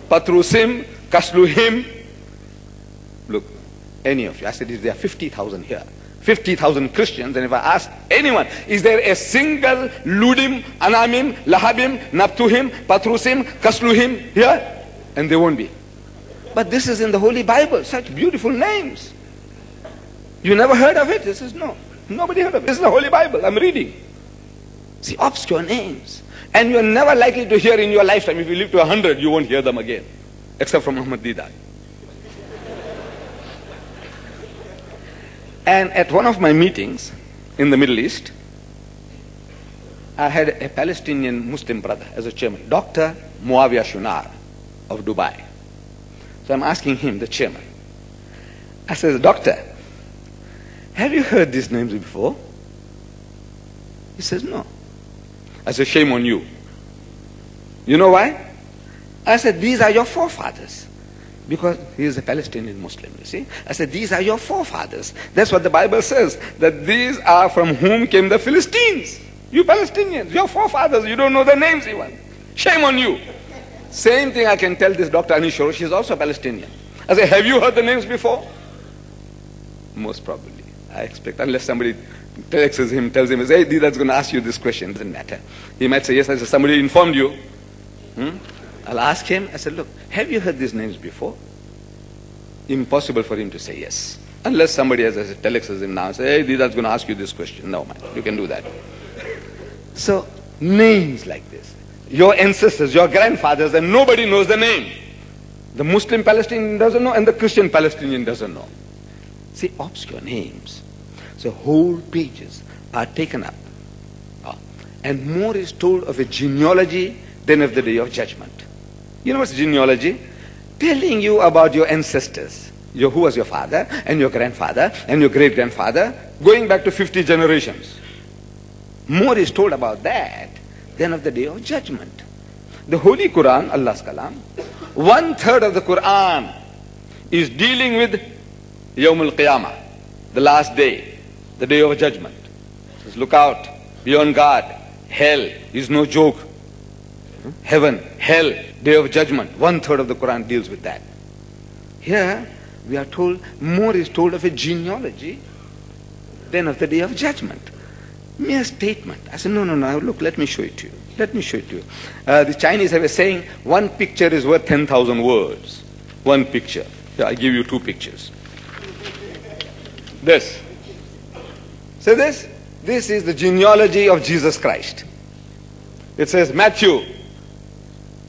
Patrusim, Kasluhim. Look, any of you, I said, there are 50,000 here. 50,000 Christians, and if I ask anyone, is there a single Ludim, Anamim, Lahabim, Naptuhim, Patrusim, Kasluhim here? And there won't be. But this is in the Holy Bible, such beautiful names. You never heard of it? This is no. Nobody heard of it. This is the Holy Bible I'm reading. See, obscure names. And you're never likely to hear in your lifetime. If you live to 100, you won't hear them again. Except from Muhammad Didat. And at one of my meetings in the Middle East, I had a Palestinian Muslim brother as a chairman, Dr. Muawiyah Shunar of Dubai. So I'm asking him, the chairman. I said, Doctor, have you heard these names before? He says, no. I said, shame on you. You know why? I said, these are your forefathers. Because he is a Palestinian Muslim, you see. I said, these are your forefathers. That's what the Bible says, that these are from whom came the Philistines. You Palestinians, your forefathers, you don't know their names even. Shame on you. Same thing I can tell this Dr. Anishoro, she's also Palestinian. I said, have you heard the names before? Most probably. I expect, unless somebody tells him, hey, that's going to ask you this question, doesn't matter. He might say, yes. I said, somebody informed you. I'll ask him, I said, look, have you heard these names before? Impossible for him to say yes. Unless somebody has a telexes him now and say, hey, that's going to ask you this question. No, man, you can do that. So, names like this. Your ancestors, your grandfathers, and nobody knows the name. The Muslim Palestinian doesn't know, and the Christian Palestinian doesn't know. See, obscure names. So whole pages are taken up. And more is told of a genealogy than of the day of judgment. You know what's genealogy? Telling you about your ancestors. Who was your father, and your grandfather, and your great-grandfather, going back to 50 generations. More is told about that than of the day of judgment. The Holy Quran, Allah's Kalam, 1/3 of the Quran is dealing with Yawm al-Qiyamah, the last day, the day of judgment. It says, look out, be on guard. Hell is no joke. Heaven, hell, day of judgment. 1/3 of the Quran deals with that. Here, we are told, more is told of a genealogy than of the day of judgment. Mere statement. I said, no, look, let me show it to you. Let me show it to you. The Chinese have a saying, one picture is worth 10,000 words. One picture. Here, I give you 2 pictures. This. So this is the genealogy of Jesus Christ. It says, Matthew,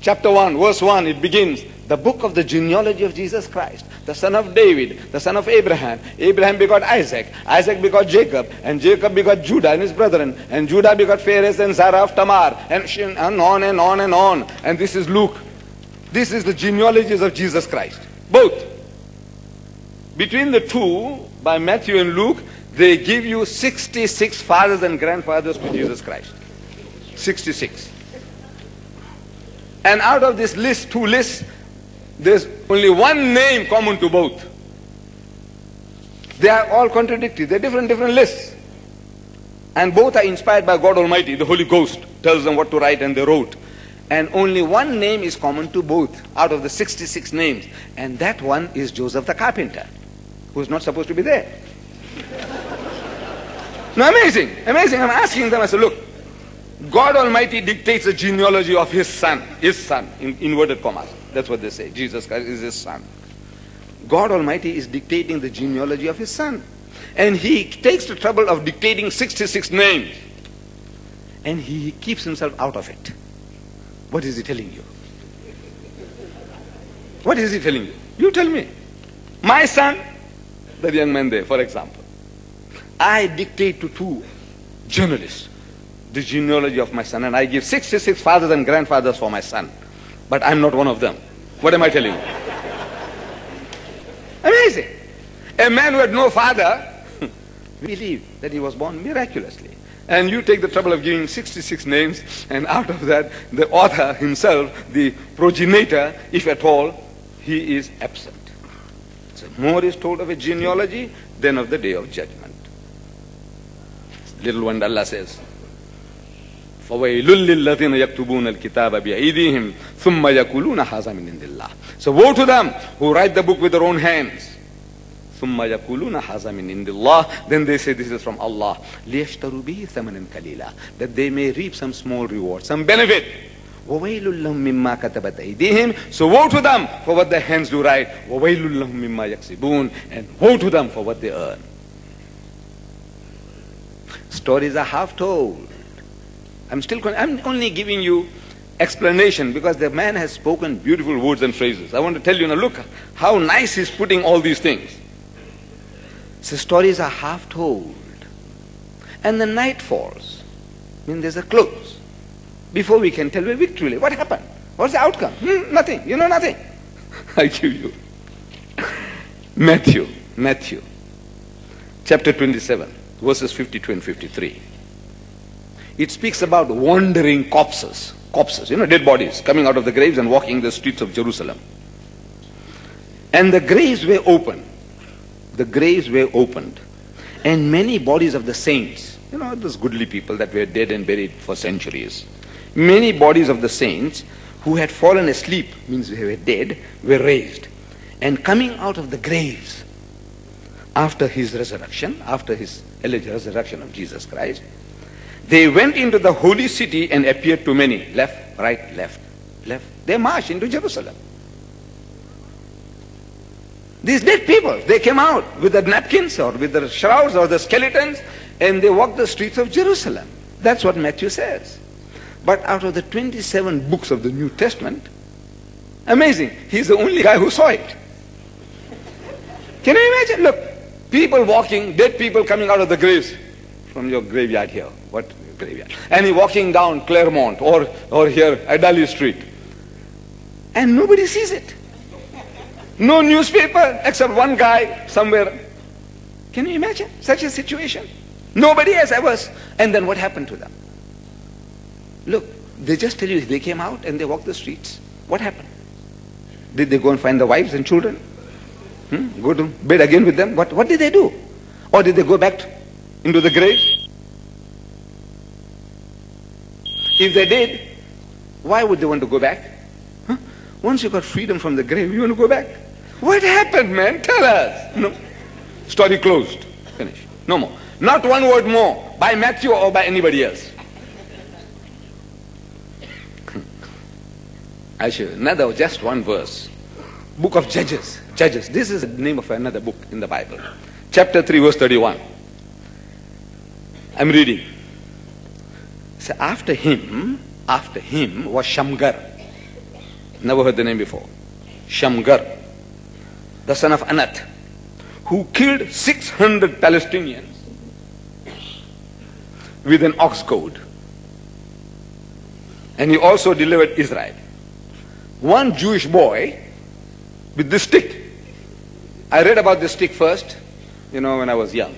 chapter 1, verse 1, it begins, the book of the genealogy of Jesus Christ, the son of David, the son of Abraham. Abraham begot Isaac, Isaac begot Jacob, and Jacob begot Judah and his brethren, and Judah begot Phares and Zara of Tamar, and on and on and on. And this is Luke. This is the genealogies of Jesus Christ. Both. Between the two, by Matthew and Luke, they give you 66 fathers and grandfathers to Jesus Christ. 66. And out of this list, 2 lists, there's only one name common to both. They are all contradictory. They're different lists. And both are inspired by God Almighty. The Holy Ghost tells them what to write, and they wrote. And only one name is common to both out of the 66 names. And that one is Joseph the carpenter, who's not supposed to be there. No, amazing. I'm asking them, I said, look, God Almighty dictates the genealogy of his son, in inverted commas. That's what they say. Jesus Christ is his son. God Almighty is dictating the genealogy of his son. And he takes the trouble of dictating 66 names. And he keeps himself out of it. What is he telling you? What is he telling you? You tell me. My son, that young man there, for example, I dictate to 2 journalists the genealogy of my son, and I give 66 fathers and grandfathers for my son. But I'm not one of them. What am I telling you? Amazing. A man who had no father believed that he was born miraculously. And you take the trouble of giving 66 names, and out of that, the author himself, the progenitor, if at all, he is absent. So more is told of a genealogy than of the day of judgment. Little one, Allah says, فَوَيْلٌ لِلَّذِينَ يَكْتُبُونَ الْكِتَابَ بِأَيْدِيهِمْ ثُمَّ يَقُولُونَ هَذَا مِنْ عِنْدِ اللَّهِ. So woe to them who write the book with their own hands. ثُمَّ يَقُولُونَ هَذَا مِنْ عِنْدِ اللَّهِ. Then they say this is from Allah. لِيَشْتَرُوا بِهِ ثَمَنًا قَلِيلًا. That they may reap some small reward, some benefit. وَوَيْلٌ لَهُم مِّمَّا كَتَبَتْ أَيْدِيهِمْ. So woe to them for what their hands do write. وَوَيْلٌ لَهُم مِّمَّا يَكْسِبُونَ. And woe to them for what they earn. Stories are half told. I'm only giving you explanation because the man has spoken beautiful words and phrases. I want to tell you now, look how nice he's putting all these things. So stories are half told. And the night falls. I mean, there's a close. Before we can tell, we're victory. What happened? What's the outcome? Nothing. You know nothing. I give you. Matthew, chapter 27, verses 52 and 53. It speaks about wandering corpses, dead bodies coming out of the graves and walking the streets of Jerusalem. And the graves were opened. And many bodies of the saints, those goodly people that were dead and buried for centuries. Many bodies of the saints who had fallen asleep, means they were dead, were raised. And coming out of the graves after his resurrection, after his alleged resurrection of Jesus Christ, they went into the holy city and appeared to many. Left, right, left. They marched into Jerusalem. These dead people, they came out with the napkins or with the shrouds or the skeletons and they walked the streets of Jerusalem. That's what Matthew says. But out of the 27 books of the New Testament, amazing, he's the only guy who saw it. Can you imagine? Look, people walking, dead people coming out of the graves. From your graveyard here. What graveyard? And he walking down Claremont or here at Dali Street. And nobody sees it. No newspaper except one guy somewhere. Can you imagine such a situation? Nobody has ever. And then what happened to them? Look, they just tell you they came out and they walked the streets. What happened? Did they go and find the wives and children? Go to bed again with them? What did they do? Or did they go back into the grave? If they did, why would they want to go back? Once you got freedom from the grave, you want to go back? What happened, man? Tell us. No. Story closed. Finish. No more. Not one word more by Matthew or by anybody else. I show you just one verse. Book of Judges. This is the name of another book in the Bible. Chapter 3, verse 31. I'm reading. So after him was Shamgar. Never heard the name before. Shamgar, the son of Anath, who killed 600 Palestinians with an ox goad. And he also delivered Israel. One Jewish boy with this stick. I read about this stick first, when I was young.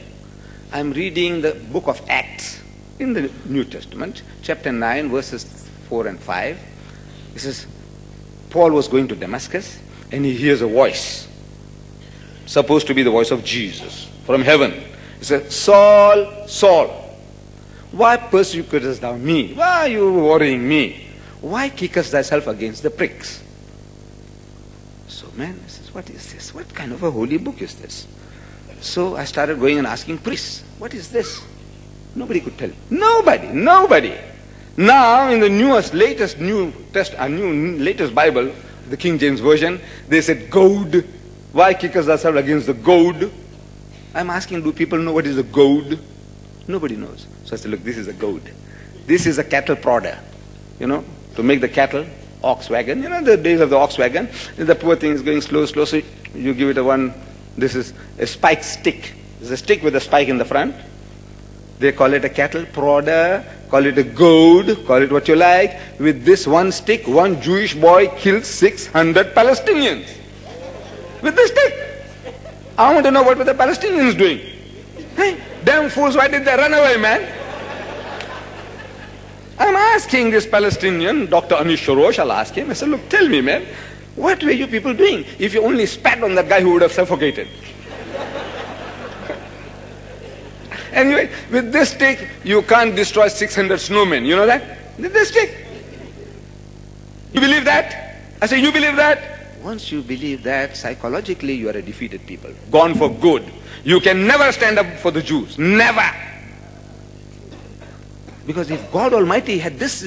I'm reading the book of Acts in the New Testament, chapter 9, verses 4 and 5. It says, Paul was going to Damascus and he hears a voice, supposed to be the voice of Jesus from heaven. He said, Saul, Saul, why persecutest thou me? Why are you worrying me? Why kickest thyself against the pricks? So man, I says, what is this? What kind of a holy book is this? So I started going and asking priests, what is this? Nobody could tell. Nobody. Now in the latest Bible, the King James Version, they said goad. Why kickest thyself against the goad? I'm asking, do people know what is a goad? Nobody knows. So I said, look, this is a goad. This is a cattle prodder, to make the cattle, ox wagon. The days of the ox wagon, the poor thing is going slow, so you give it this is a spike stick. It's a stick with a spike in the front. They call it a cattle prodder, call it a goad, call it what you like. With this one stick, one Jewish boy killed 600 Palestinians. With this stick. I want to know what were the Palestinians doing. Hey, damn fools, why did they run away, man? I'm asking this Palestinian, Dr. Anish Shorosh, I'll ask him. I said, look, tell me, man, what were you people doing? If you only spat on that guy who would have suffocated. Anyway, with this stick, you can't destroy 600 snowmen. You know that? With this stick. You believe that? I say, you believe that? Once you believe that, psychologically you are a defeated people. Gone for good. You can never stand up for the Jews. Never. Because if God Almighty had this